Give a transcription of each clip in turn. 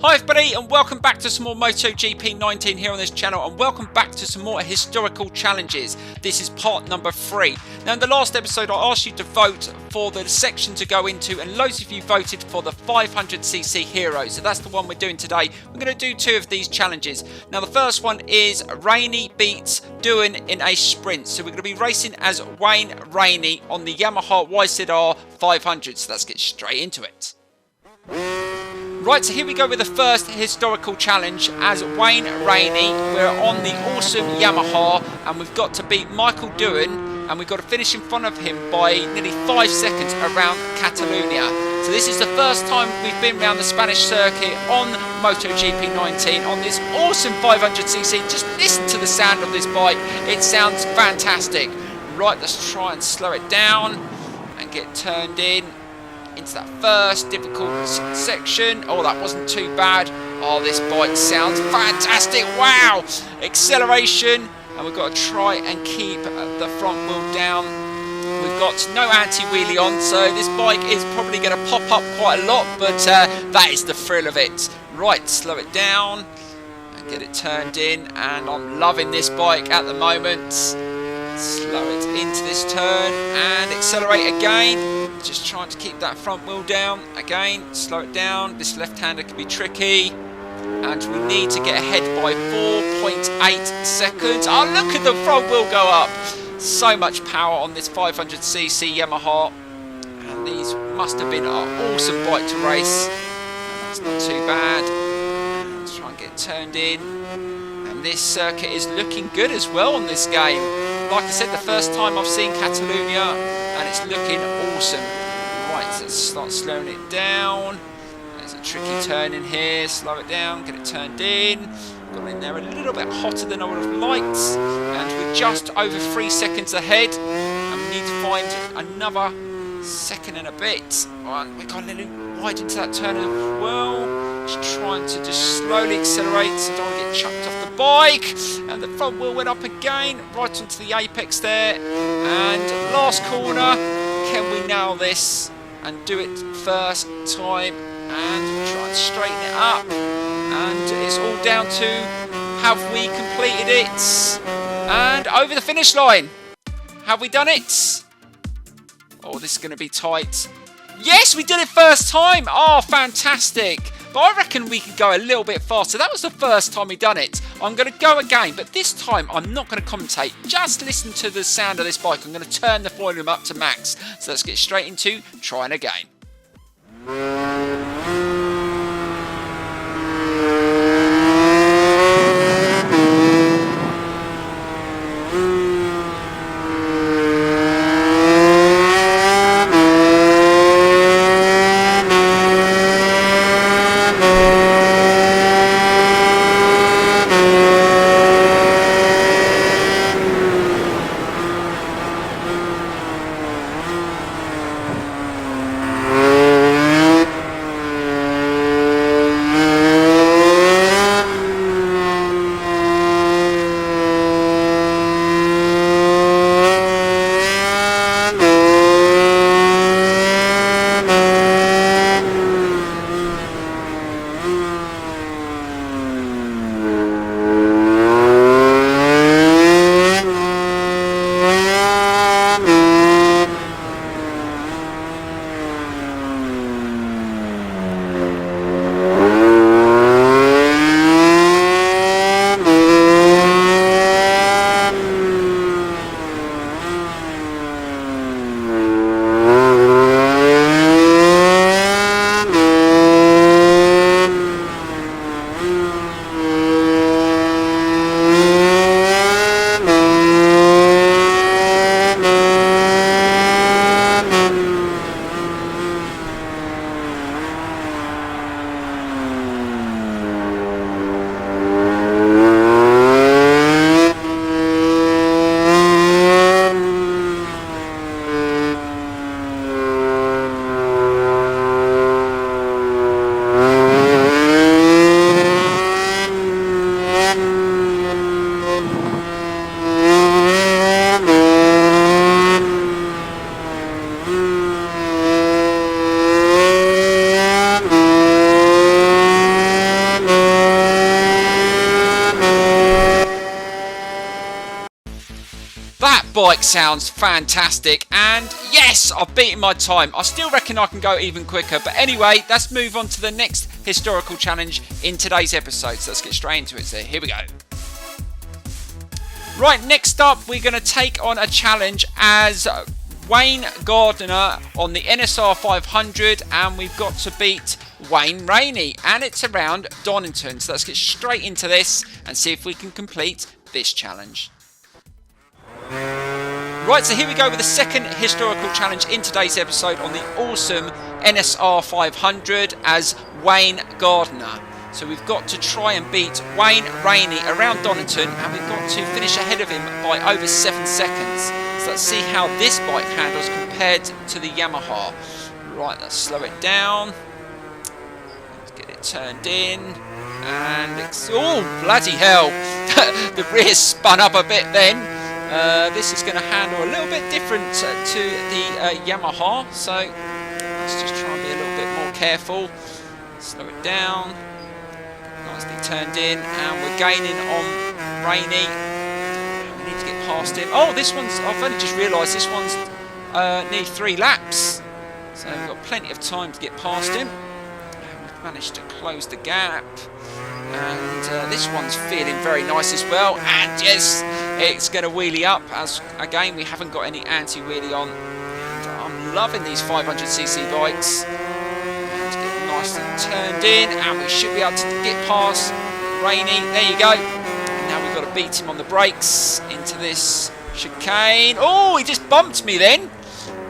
Hi everybody and welcome back to some more MotoGP 19 here on this channel, and welcome back to some more historical challenges. This is part number 3. Now in the last episode I asked you to vote for the section to go into, and loads of you voted for the 500cc heroes, so that's the one we're doing today. We're going to do 2 of these challenges. Now the first one is Ranney beats Doohan in a sprint, so we're going to be racing as Wayne Ranney on the Yamaha YZR 500, so let's get straight into it. Right, so here we go with the first historical challenge as Wayne Ranney. We're on the awesome Yamaha and we've got to beat Michael Doohan, and we've got to finish in front of him by nearly 5 seconds around Catalonia. So this is the first time we've been around the Spanish circuit on MotoGP 19 on this awesome 500cc. Just listen to the sound of this bike, it sounds fantastic. Right, let's try and slow it down and get turned in into that first difficult section. Oh, that wasn't too bad. Oh, this bike sounds fantastic. Wow! Acceleration, and we've got to try and keep the front wheel down. We've got no anti-wheelie on, so this bike is probably going to pop up quite a lot, but that is the thrill of it. Right, slow it down and get it turned in, and I'm loving this bike at the moment. Slow it into this turn and accelerate again. Just trying to keep that front wheel down. Again, slow it down. This left-hander can be tricky. And we need to get ahead by 4.8 seconds. Oh, look at the front wheel go up. So much power on this 500cc Yamaha. And these must have been an awesome bike to race. That's not too bad. Let's try and get turned in. And this circuit is looking good as well on this game. Like I said, the first time I've seen Catalonia, and it's looking awesome. Right, so let's start slowing it down. There's a tricky turn in here. Slow it down, get it turned in. Got in there a little bit hotter than I would have liked. And we're just over 3 seconds ahead. And we need to find another second and a bit. Right, we got a little wide into that turn as well. Just trying to just slowly accelerate so I don't want to get chucked off the bike. And the front wheel went up again, right onto the apex there. And last corner, can we nail this and do it first time and try and straighten it up? And it's all down to have we completed it and over the finish line. Have we done it? Oh, this is going to be tight. Yes, we did it first time. Oh, fantastic. But I reckon we could go a little bit faster. That was the first time we done it. I'm going to go again, but this time I'm not going to commentate. Just listen to the sound of this bike. I'm going to turn the volume up to max. So let's get straight into trying again. That bike sounds fantastic, and yes, I've beaten my time. I still reckon I can go even quicker, but anyway, let's move on to the next historical challenge in today's episode. So let's get straight into it. So here we go. Right, next up, we're going to take on a challenge as Wayne Gardner on the NSR 500, and we've got to beat Wayne Ranney, and it's around Donington. So let's get straight into this and see if we can complete this challenge. Right, so here we go with the second historical challenge in today's episode on the awesome NSR 500 as Wayne Gardner. So we've got to try and beat Wayne Ranney around Donington, and we've got to finish ahead of him by over 7 seconds. So let's see how this bike handles compared to the Yamaha. Right, let's slow it down. Let's get it turned in. And it's, oh, bloody hell. The rear spun up a bit then. This is going to handle a little bit different to the Yamaha, so let's just try and be a little bit more careful. Slow it down, nicely turned in, and we're gaining on Ranney. We need to get past him. Oh, this one's, I've only just realised this one's nearly 3 laps, so we've got plenty of time to get past him. And we've managed to close the gap. And this one's feeling very nice as well, and yes, it's going to wheelie up as again we haven't got any anti-wheelie on, and I'm loving these 500cc bikes. And get nicely turned in, and we should be able to get past Ranney. There you go. Now we've got to beat him on the brakes into this chicane. Oh, he just bumped me then.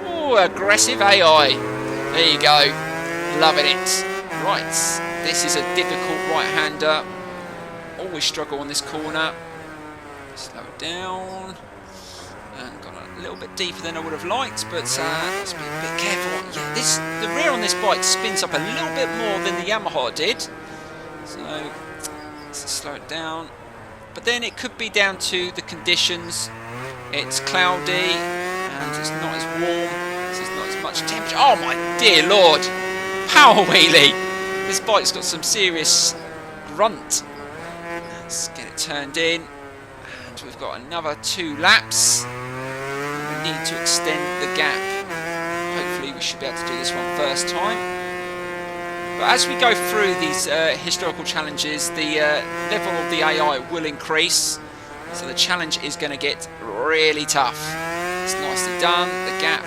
Oh, aggressive AI. There you go, loving it. Right, this is a difficult right-hander. Always struggle on this corner. Slow it down. And got a little bit deeper than I would have liked, but let's be a bit careful. Yeah, the rear on this bike spins up a little bit more than the Yamaha did. So let's slow it down. But then it could be down to the conditions. It's cloudy and it's not as warm, so there's not as much temperature. Oh my dear Lord! Power wheelie! This bike's got some serious grunt. Let's get it turned in. And we've got another 2 laps. We need to extend the gap. Hopefully we should be able to do this one first time. But as we go through these historical challenges, the level of the AI will increase. So the challenge is going to get really tough. It's nicely done. The gap,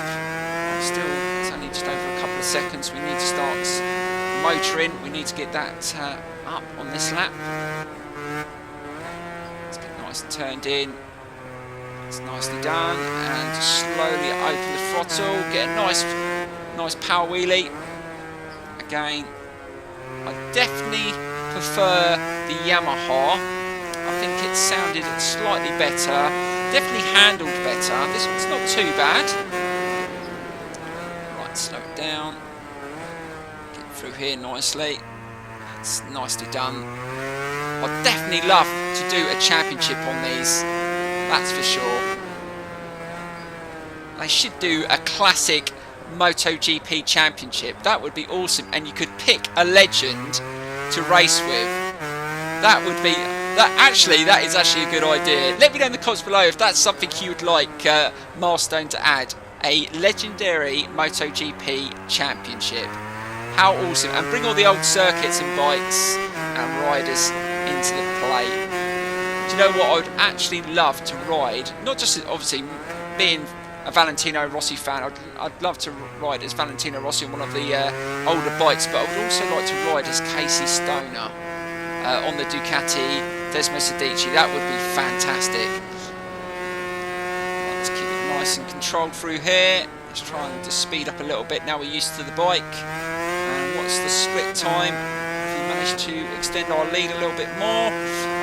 still, it's only just over a couple of seconds. We need to start motoring. We need to get that up on this lap. Let's get nice and turned in. It's nicely done, and just slowly open the throttle. Get a nice power wheelie. Again, I definitely prefer the Yamaha. I think it sounded slightly better. Definitely handled better. This one's not too bad. Right, slow it down. Through here nicely. It's nicely done. I'd definitely love to do a championship on these, that's for sure. They should do a classic MotoGP championship. That would be awesome, and you could pick a legend to race with. That would be that is actually a good idea. Let me know in the comments below if that's something you would like Milestone to add. A legendary MotoGP championship. How awesome, and bring all the old circuits and bikes and riders into the play. Do you know what I would actually love to ride? Not just obviously being a Valentino Rossi fan, I'd love to ride as Valentino Rossi on one of the older bikes, but I would also like to ride as Casey Stoner on the Ducati Desmo Sedici. That would be fantastic. Right, let's keep it nice and controlled through here. Let's try and just speed up a little bit now we're used to the bike. And what's the split time? If we manage to extend our lead a little bit more.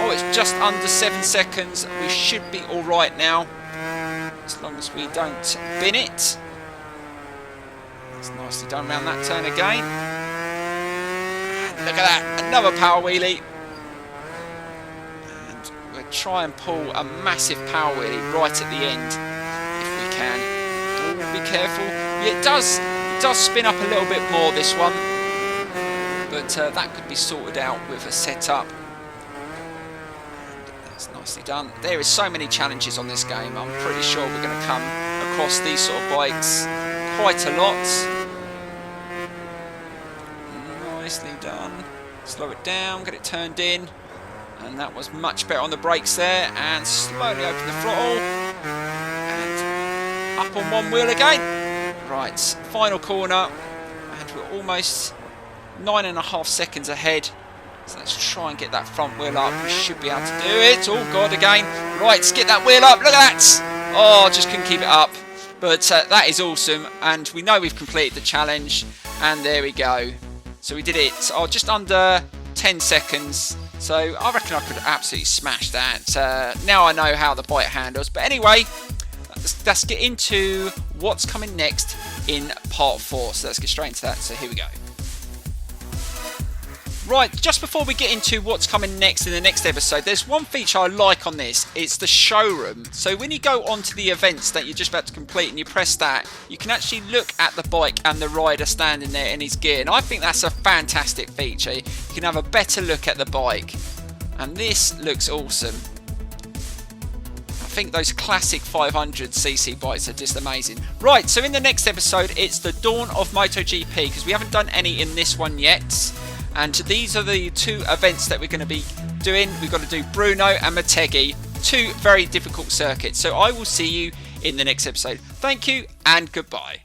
Oh, it's just under 7 seconds. We should be all right now, as long as we don't bin it. It's nicely done around that turn again. And look at that, another power wheelie. And we'll try and pull a massive power wheelie right at the end if we can. Oh, be careful. Yeah, it does spin up a little bit more, this one. But that could be sorted out with a setup. And let's That's nicely done. There is so many challenges on this game. I'm pretty sure we're going to come across these sort of bikes quite a lot. Nicely done. Slow it down, get it turned in. And that was much better on the brakes there. And slowly open the throttle. And up on one wheel again. Right, final corner. And we're almost 9.5 seconds ahead. So let's try and get that front wheel up. We should be able to do it. Oh, God, again. Right, let's get that wheel up. Look at that. Oh, just couldn't keep it up. But that is awesome. And we know we've completed the challenge. And there we go. So we did it just under 10 seconds. So I reckon I could absolutely smash that. Now I know how the bike handles. But anyway, let's get into what's coming next in part 4. So let's get straight into that. So here we go. Right, just before we get into what's coming next in the next episode, there's one feature I like on this. It's the showroom. So when you go onto the events that you're just about to complete and you press that, you can actually look at the bike and the rider standing there in his gear. And I think that's a fantastic feature. You can have a better look at the bike. And this looks awesome. I think those classic 500cc bikes are just amazing. Right, so in the next episode, it's the dawn of MotoGP, because we haven't done any in this one yet. And these are the 2 events that we're going to be doing. We've got to do Bruno and Motegi, 2 very difficult circuits. So I will see you in the next episode. Thank you and goodbye.